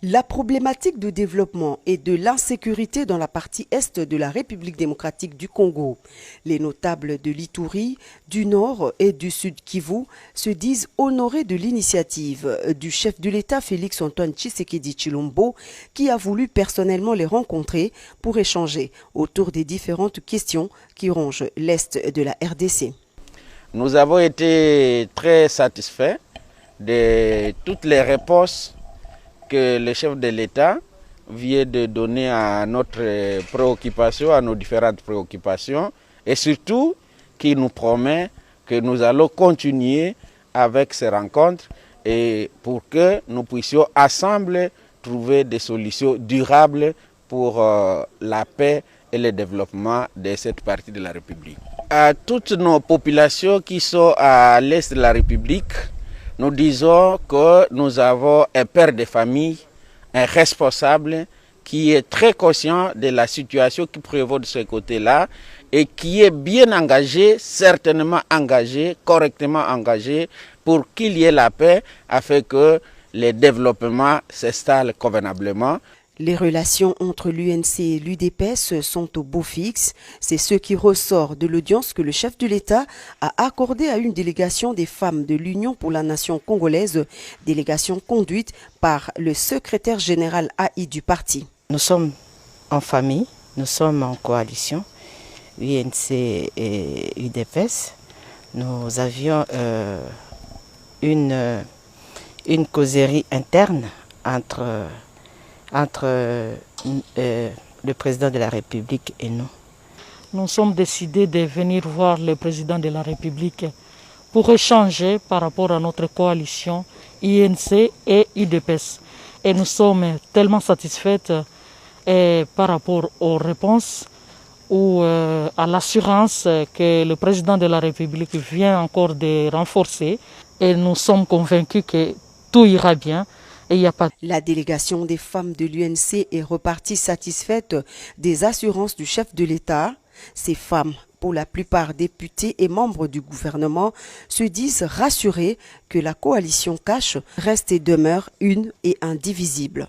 La problématique de développement et de l'insécurité dans la partie est de la République démocratique du Congo. Les notables de l'Ituri, du Nord et du Sud Kivu se disent honorés de l'initiative du chef de l'État Félix-Antoine Tshisekedi Tshilombo qui a voulu personnellement les rencontrer pour échanger autour des différentes questions qui rongent l'est de la RDC. Nous avons été très satisfaits de toutes les réponses que le chef de l'État vient de donner à notre préoccupation, à nos différentes préoccupations, et surtout qui nous promet que nous allons continuer avec ces rencontres et pour que nous puissions ensemble trouver des solutions durables pour la paix et le développement de cette partie de la République. À toutes nos populations qui sont à l'est de la République, nous disons que nous avons un père de famille, un responsable qui est très conscient de la situation qui prévaut de ce côté-là et qui est bien engagé, certainement engagé, correctement engagé pour qu'il y ait la paix afin que le développement s'installe convenablement. Les relations entre l'UNC et l'UDPS sont au beau fixe. C'est ce qui ressort de l'audience que le chef de l'État a accordée à une délégation des femmes de l'Union pour la nation congolaise, délégation conduite par le secrétaire général AI du parti. Nous sommes en famille, nous sommes en coalition, UNC et UDPS. Nous avions une causerie interne entre le président de la République et nous. Nous sommes décidés de venir voir le président de la République pour échanger par rapport à notre coalition INC et UDPS. Et nous sommes tellement satisfaits par rapport aux réponses ou à l'assurance que le président de la République vient encore de renforcer. Et nous sommes convaincus que tout ira bien. La délégation des femmes de l'UNC est repartie satisfaite des assurances du chef de l'État. Ces femmes, pour la plupart députées et membres du gouvernement, se disent rassurées que la coalition cash reste et demeure une et indivisible.